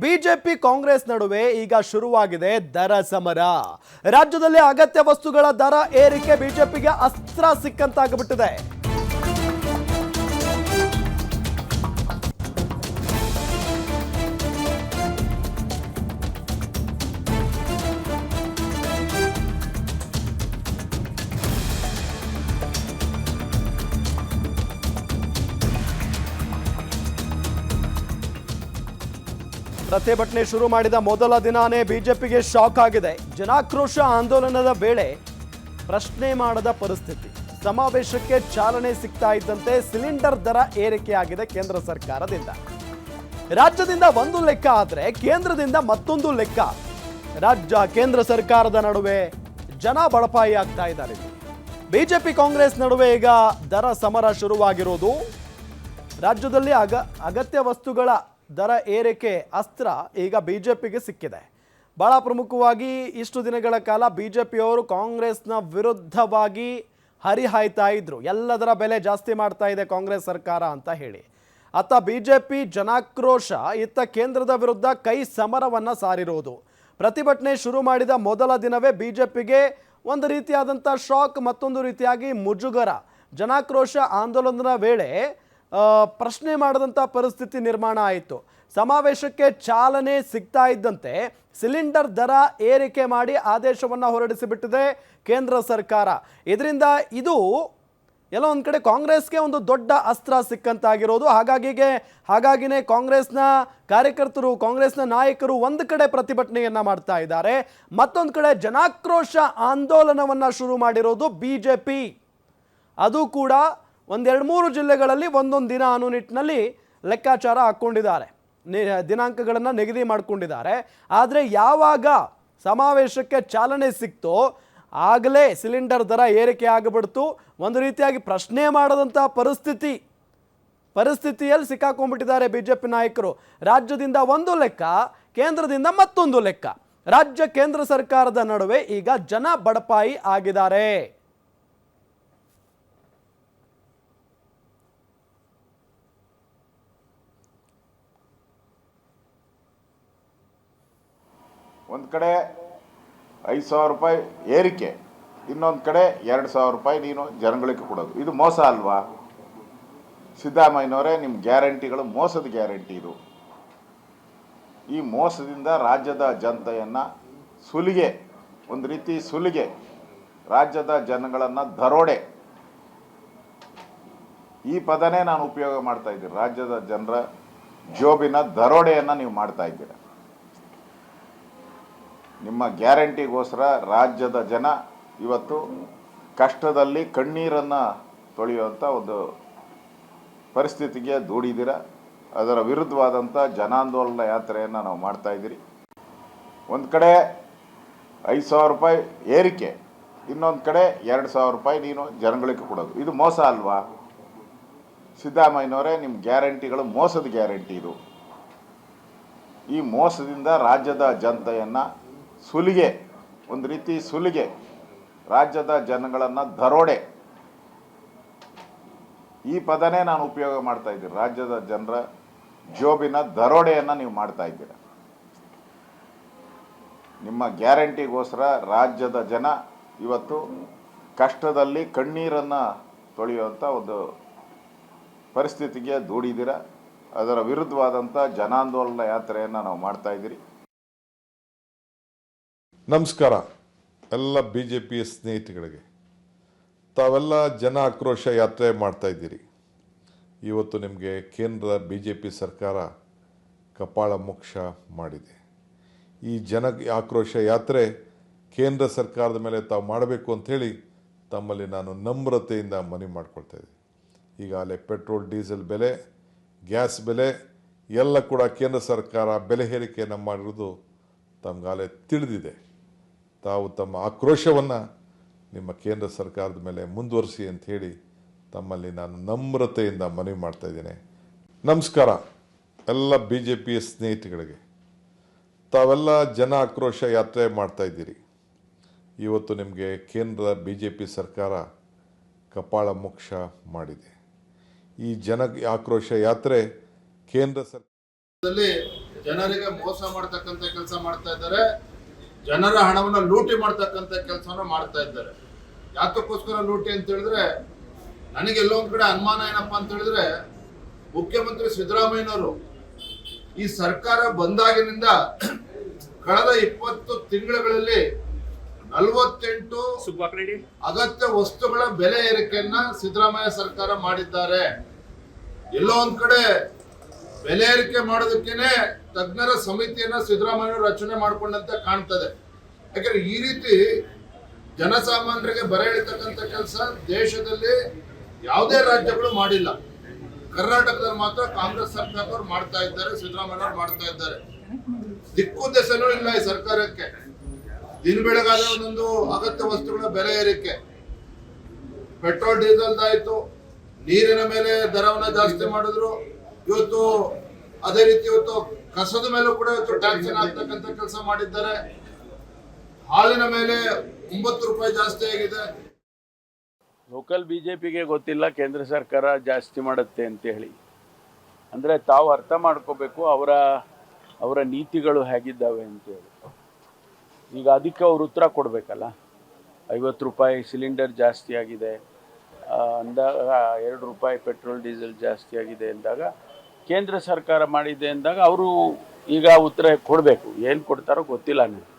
BJP Congress ನಡುವೆ ಈಗ ಶುರುವಾಗಿದೆ ದರ ಸಮರ. ರಾಜ್ಯದಲ್ಲಿ ಅಗತ್ಯ ವಸ್ತುಗಳ ದರ ಏರಿಕೆ ಬಿಜೆಪಿಗೆ ಅಸ್ತ್ರ ಸಿಕ್ಕಂತಾಗ್ಬಿಟ್ಟಿದೆ. ಪ್ರತಿಭಟನೆ ಶುರು ಮಾಡಿದ ಮೊದಲ ದಿನಾನೇ ಬಿಜೆಪಿಗೆ ಶಾಕ್ ಆಗಿದೆ. ಜನಾಕ್ರೋಶ ಆಂದೋಲನದ ವೇಳೆ ಪ್ರಶ್ನೆ ಮಾಡದ ಪರಿಸ್ಥಿತಿ. ಸಮಾವೇಶಕ್ಕೆ ಚಾಲನೆ ಸಿಗ್ತಾ ಇದ್ದಂತೆ ಸಿಲಿಂಡರ್ ದರ ಏರಿಕೆಯಾಗಿದೆ ಕೇಂದ್ರ ಸರ್ಕಾರದಿಂದ. ರಾಜ್ಯದಿಂದ ಒಂದು ಲೆಕ್ಕ ಆದರೆ ಕೇಂದ್ರದಿಂದ ಮತ್ತೊಂದು ಲೆಕ್ಕ. ರಾಜ್ಯ ಕೇಂದ್ರ ಸರ್ಕಾರದ ನಡುವೆ ಜನ ಬಡಪಾಯಿ ಆಗ್ತಾ ಇದ್ದಾರೆ. ಬಿಜೆಪಿ ಕಾಂಗ್ರೆಸ್ ನಡುವೆ ಈಗ ದರ ಸಮರ ಶುರುವಾಗಿರೋದು. ರಾಜ್ಯದಲ್ಲಿ ಅಗತ್ಯ ವಸ್ತುಗಳ ದರ ಏರಿಕೆ ಅಸ್ತ್ರ ಈಗ ಬಿಜೆಪಿಗೆ ಸಿಕ್ಕಿದೆ. ಬಹಳ ಪ್ರಮುಖವಾಗಿ ಇಷ್ಟು ದಿನಗಳ ಕಾಲ ಬಿಜೆಪಿಯವರು ಕಾಂಗ್ರೆಸ್ನ ವಿರುದ್ಧವಾಗಿ ಹರಿಹಾಯ್ತಾ ಇದ್ರು. ಎಲ್ಲದರ ಬೆಲೆ ಜಾಸ್ತಿ ಮಾಡ್ತಾ ಇದೆ ಕಾಂಗ್ರೆಸ್ ಸರ್ಕಾರ ಅಂತ ಹೇಳಿ. ಅತ್ತ ಬಿಜೆಪಿ ಜನಾಕ್ರೋಶ, ಇತ್ತ ಕೇಂದ್ರದ ವಿರುದ್ಧ ಕೈ ಸಮರವನ್ನ ಸಾರಿರೋದು. ಪ್ರತಿಭಟನೆ ಶುರು ಮಾಡಿದ ಮೊದಲ ದಿನವೇ ಬಿಜೆಪಿಗೆ ಒಂದು ರೀತಿಯಾದಂಥ ಶಾಕ್, ಮತ್ತೊಂದು ರೀತಿಯಾಗಿ ಮುಜುಗರ. ಜನಾಕ್ರೋಶ ಆಂದೋಲನದ ವೇಳೆ ಪ್ರಶ್ನೆ ಮಾಡದಂಥ ಪರಿಸ್ಥಿತಿ ನಿರ್ಮಾಣ ಆಯಿತು. ಸಮಾವೇಶಕ್ಕೆ ಚಾಲನೆ ಸಿಗ್ತಾ ಇದ್ದಂತೆ ಸಿಲಿಂಡರ್ ದರ ಏರಿಕೆ ಮಾಡಿ ಆದೇಶವನ್ನು ಹೊರಡಿಸಿಬಿಟ್ಟಿದೆ ಕೇಂದ್ರ ಸರ್ಕಾರ. ಇದರಿಂದ ಇದು ಎಲ್ಲೋ ಒಂದು ಕಡೆ ಕಾಂಗ್ರೆಸ್ಗೆ ಒಂದು ದೊಡ್ಡ ಅಸ್ತ್ರ ಸಿಕ್ಕಂತಾಗಿರೋದು. ಹಾಗಾಗಿನೇ ಕಾಂಗ್ರೆಸ್ನ ಕಾರ್ಯಕರ್ತರು, ಕಾಂಗ್ರೆಸ್ನ ನಾಯಕರು ಒಂದು ಕಡೆ ಪ್ರತಿಭಟನೆಯನ್ನ ಮಾಡ್ತಾ ಇದ್ದಾರೆ, ಮತ್ತೊಂದು ಕಡೆ ಜನಾಕ್ರೋಶ ಆಂದೋಲನವನ್ನ ಶುರು ಮಾಡಿರೋದು ಬಿಜೆಪಿ. ಅದು ಕೂಡ ಒಂದೆರಡು ಮೂರು ಜಿಲ್ಲೆಗಳಲ್ಲಿ ಒಂದೊಂದು ದಿನ ಅನ್ನೋ ನಿಟ್ಟಿನಲ್ಲಿ ಲೆಕ್ಕಾಚಾರ ಹಾಕ್ಕೊಂಡಿದ್ದಾರೆ, ದಿನಾಂಕಗಳನ್ನು ನಿಗದಿ ಮಾಡಿಕೊಂಡಿದ್ದಾರೆ. ಆದರೆ ಯಾವಾಗ ಸಮಾವೇಶಕ್ಕೆ ಚಾಲನೆ ಸಿಕ್ತೋ ಆಗಲೇ ಸಿಲಿಂಡರ್ ದರ ಏರಿಕೆ ಆಗಿಬಿಡ್ತು. ಒಂದು ರೀತಿಯಾಗಿ ಪ್ರಶ್ನೆ ಮಾಡದಂಥ ಪರಿಸ್ಥಿತಿಯಲ್ಲಿ ಸಿಕ್ಕಾಕೊಂಡ್ಬಿಟ್ಟಿದ್ದಾರೆ ಬಿಜೆಪಿ ನಾಯಕರು. ರಾಜ್ಯದಿಂದ ಒಂದು ಲೆಕ್ಕ, ಕೇಂದ್ರದಿಂದ ಮತ್ತೊಂದು ಲೆಕ್ಕ. ರಾಜ್ಯ ಕೇಂದ್ರ ಸರ್ಕಾರದ ನಡುವೆ ಈಗ ಜನ ಬಡಪಾಯಿ ಆಗಿದ್ದಾರೆ. ಒಂದು ಕಡೆ 5,000 ರೂಪಾಯಿ ಏರಿಕೆ, ಇನ್ನೊಂದು ಕಡೆ 2,000 ರೂಪಾಯಿ ನೀನು ಜನಗಳಿಗೆ ಕೊಡೋದು. ಇದು ಮೋಸ ಅಲ್ವಾ? ಸಿದ್ದರಾಮಯ್ಯನವರೇ, ನಿಮ್ಮ ಗ್ಯಾರಂಟಿಗಳು ಮೋಸದ ಗ್ಯಾರಂಟಿ ಇದು. ಈ ಮೋಸದಿಂದ ರಾಜ್ಯದ ಜನತೆಯನ್ನು ಸುಲಿಗೆ, ಒಂದು ರೀತಿ ಸುಲಿಗೆ, ರಾಜ್ಯದ ಜನಗಳನ್ನು ದರೋಡೆ, ಈ ಪದನೇ ನಾನು ಉಪಯೋಗ ಮಾಡ್ತಾ ಇದ್ದೀನಿ. ರಾಜ್ಯದ ಜನರ ಜೋಬಿನ ದರೋಡೆಯನ್ನು ನೀವು ಮಾಡ್ತಾ ಇದ್ದೀರ. ನಿಮ್ಮ ಗ್ಯಾರಂಟಿಗೋಸ್ಕರ ರಾಜ್ಯದ ಜನ ಇವತ್ತು ಕಷ್ಟದಲ್ಲಿ ಕಣ್ಣೀರನ್ನು ತೊಳೆಯುವಂಥ ಒಂದು ಪರಿಸ್ಥಿತಿಗೆ ದೂಡಿದ್ದೀರ. ಅದರ ವಿರುದ್ಧವಾದಂಥ ಜನಾಂದೋಲನ ಯಾತ್ರೆಯನ್ನು ನಾವು ಮಾಡ್ತಾ ಇದ್ದೀರಿ. ಒಂದು ಕಡೆ 5,000 ರೂಪಾಯಿ ಏರಿಕೆ, ಇನ್ನೊಂದು ಕಡೆ 2,000 ರೂಪಾಯಿ ನೀನು ಜನಗಳಿಗೆ ಕೊಡೋದು. ಇದು ಮೋಸ ಅಲ್ವಾ? ಸಿದ್ದರಾಮಯ್ಯನವರೇ, ನಿಮ್ಮ ಗ್ಯಾರಂಟಿಗಳು ಮೋಸದ ಗ್ಯಾರಂಟಿ ಇದು. ಈ ಮೋಸದಿಂದ ರಾಜ್ಯದ ಜನತೆಯನ್ನು ಸುಲಿಗೆ, ಒಂದು ರೀತಿ ಸುಲಿಗೆ, ರಾಜ್ಯದ ಜನಗಳನ್ನು ದರೋಡೆ, ಈ ಪದನೇ ನಾನು ಉಪಯೋಗ ಮಾಡ್ತಾ ಇದ್ದೀನಿ. ರಾಜ್ಯದ ಜನರ ಜೋಬಿನ ದರೋಡೆಯನ್ನು ನೀವು ಮಾಡ್ತಾ ಇದ್ದೀರ. ನಿಮ್ಮ ಗ್ಯಾರಂಟಿಗೋಸ್ಕರ ರಾಜ್ಯದ ಜನ ಇವತ್ತು ಕಷ್ಟದಲ್ಲಿ ಕಣ್ಣೀರನ್ನು ತೊಳೆಯುವಂಥ ಒಂದು ಪರಿಸ್ಥಿತಿಗೆ ದೂಡಿದ್ದೀರ. ಅದರ ವಿರುದ್ಧವಾದಂಥ ಜನಾಂದೋಲನ ಯಾತ್ರೆಯನ್ನು ನಾವು ಮಾಡ್ತಾ ಇದ್ದೀರಿ. ನಮಸ್ಕಾರ ಎಲ್ಲ ಬಿ ಜೆ ಪಿಯ ಸ್ನೇಹಿತಗಳಿಗೆ. ತಾವೆಲ್ಲ ಜನ ಆಕ್ರೋಶ ಯಾತ್ರೆ ಮಾಡ್ತಾ ಇದ್ದೀರಿ. ಇವತ್ತು ನಿಮಗೆ ಕೇಂದ್ರ ಬಿ ಜೆ ಪಿ ಸರ್ಕಾರ ಕಪಾಳ ಮೋಕ್ಷ ಮಾಡಿದೆ. ಈ ಜನ ಆಕ್ರೋಶ ಯಾತ್ರೆ ಕೇಂದ್ರ ಸರ್ಕಾರದ ಮೇಲೆ ತಾವು ಮಾಡಬೇಕು ಅಂಥೇಳಿ ತಮ್ಮಲ್ಲಿ ನಾನು ನಮ್ರತೆಯಿಂದ ಮನವಿ ಮಾಡ್ಕೊಳ್ತಾ ಇದ್ದೀನಿ. ಈಗಾಗಲೇ ಪೆಟ್ರೋಲ್, ಡೀಸೆಲ್ ಬೆಲೆ, ಗ್ಯಾಸ್ ಬೆಲೆ ಎಲ್ಲ ಕೂಡ ಕೇಂದ್ರ ಸರ್ಕಾರ ಬೆಲೆ ಏರಿಕೆಯನ್ನು ಮಾಡಿರೋದು ತಮಗಾಗಲೇ ತಿಳಿದಿದೆ. ತಾವು ತಮ್ಮ ಆಕ್ರೋಶವನ್ನು ನಿಮ್ಮ ಕೇಂದ್ರ ಸರ್ಕಾರದ ಮೇಲೆ ಮುಂದುವರಿಸಿ ಅಂತ ಹೇಳಿ ತಮ್ಮಲ್ಲಿ ನಾನು ನಮ್ರತೆಯಿಂದ ಮನವಿ ಮಾಡ್ತಾ ಇದ್ದೇನೆ. ನಮಸ್ಕಾರ ಎಲ್ಲ ಬಿ ಜೆ ಪಿಯ ಸ್ನೇಹಿತಗಳಿಗೆ. ತಾವೆಲ್ಲ ಜನ ಆಕ್ರೋಶ ಯಾತ್ರೆ ಮಾಡ್ತಾ ಇದ್ದೀರಿ. ಇವತ್ತು ನಿಮಗೆ ಕೇಂದ್ರ ಬಿ ಜೆ ಪಿ ಸರ್ಕಾರ ಕಪಾಳ ಮೋಕ್ಷ ಮಾಡಿದೆ. ಈ ಜನ ಆಕ್ರೋಶ ಯಾತ್ರೆ ಕೇಂದ್ರ ಸರ್ಕಾರದಲ್ಲಿ ಜನರಿಗೆ ಮೋಸ ಮಾಡ್ತಕ್ಕಂಥ ಕೆಲಸ ಮಾಡ್ತಾ ಇದ್ದಾರೆ, ಜನರ ಹಣವನ್ನ ಲೂಟಿ ಮಾಡ್ತಕ್ಕಂಥ ಕೆಲಸವನ್ನ ಮಾಡ್ತಾ ಇದ್ದಾರೆ. ಯಾತಕ್ಕೋಸ್ಕರ ಲೂಟಿ ಅಂತ ಹೇಳಿದ್ರೆ, ನನಗೆಲ್ಲೋ ಒಂದ್ ಕಡೆ ಅನುಮಾನ ಏನಪ್ಪಾ ಅಂತ ಹೇಳಿದ್ರೆ, ಮುಖ್ಯಮಂತ್ರಿ ಸಿದ್ದರಾಮಯ್ಯನವರು ಈ ಸರ್ಕಾರ ಬಂದಾಗಿನಿಂದ ಕಳೆದ 20 ತಿಂಗಳುಗಳಲ್ಲಿ 48 ಅಗತ್ಯ ವಸ್ತುಗಳ ಬೆಲೆ ಏರಿಕೆಯನ್ನ ಸಿದ್ದರಾಮಯ್ಯ ಸರ್ಕಾರ ಮಾಡಿದ್ದಾರೆ. ಎಲ್ಲೋ ಒಂದ್ ಕಡೆ ಬೆಲೆ ಏರಿಕೆ ಮಾಡೋದಕ್ಕೇನೆ ತಜ್ಞರ ಸಮಿತಿಯನ್ನ ಸಿದ್ದರಾಮಯ್ಯ ರಚನೆ ಮಾಡಿಕೊಂಡಂತೆ ಕಾಣ್ತದೆ. ಯಾಕಂದ್ರೆ ಈ ರೀತಿ ಜನಸಾಮಾನ್ಯರಿಗೆ ಬರ ಇಳಿತಕ್ಕಂಥ ಕೆಲಸ ದೇಶದಲ್ಲಿ ಯಾವುದೇ ರಾಜ್ಯಗಳು ಮಾಡಿಲ್ಲ. ಕರ್ನಾಟಕದಲ್ಲಿ ಮಾತ್ರ ಕಾಂಗ್ರೆಸ್ ಸರ್ಕಾರದವ್ರು ಮಾಡ್ತಾ ಇದ್ದಾರೆ, ಸಿದ್ದರಾಮಯ್ಯ ಮಾಡ್ತಾ ಇದ್ದಾರೆ. ದಿಕ್ಕು ದೆಸೆನೂ ಇಲ್ಲ ಈ ಸರ್ಕಾರಕ್ಕೆ. ದಿನ ಬೆಳಗಾದ್ರೆ ಒಂದೊಂದು ಅಗತ್ಯ ವಸ್ತುಗಳ ಬೆಲೆ ಏರಿಕೆ, ಪೆಟ್ರೋಲ್ ಡೀಸೆಲ್ ಆಯ್ತು, ನೀರಿನ ಮೇಲೆ ದರವನ್ನ ಜಾಸ್ತಿ ಮಾಡಿದ್ರು. ಇವತ್ತು ಅದೇ ರೀತಿ ಇವತ್ತು ಕಸದ ಮೇಲೂ ಕೂಡ ಇವತ್ತು ಟ್ಯಾಕ್ಸ್ ಹಾಕ್ತಕ್ಕಂಥ ಕೆಲಸ ಮಾಡಿದ್ದಾರೆ. ಹಾಲಿನ ಮೇಲೆ 9 ರೂಪಾಯಿ ಜಾಸ್ತಿ ಆಗಿದೆ. ಲೋಕಲ್ ಬಿಜೆಪಿಗೆ ಗೊತ್ತಿಲ್ಲ ಕೇಂದ್ರ ಸರ್ಕಾರ ಜಾಸ್ತಿ ಮಾಡುತ್ತೆ ಅಂತ ಹೇಳಿ. ಅಂದರೆ ತಾವು ಅರ್ಥ ಮಾಡ್ಕೋಬೇಕು ಅವರ ನೀತಿಗಳು ಹೇಗಿದ್ದಾವೆ ಅಂತೇಳಿ. ಈಗ ಅದಕ್ಕೆ ಅವ್ರು ಉತ್ತರ ಕೊಡಬೇಕಲ್ಲ. 50 ರೂಪಾಯಿ ಸಿಲಿಂಡರ್ ಜಾಸ್ತಿ ಆಗಿದೆ ಅಂದಾಗ, 2 ರೂಪಾಯಿ ಪೆಟ್ರೋಲ್ ಡೀಸೆಲ್ ಜಾಸ್ತಿ ಆಗಿದೆ ಅಂದಾಗ, ಕೇಂದ್ರ ಸರ್ಕಾರ ಮಾಡಿದೆ ಅಂದಾಗ ಅವರು ಈಗ ಉತ್ತರ ಕೊಡಬೇಕು. ಏನು ಕೊಡ್ತಾರೋ ಗೊತ್ತಿಲ್ಲ ನನಗೆ.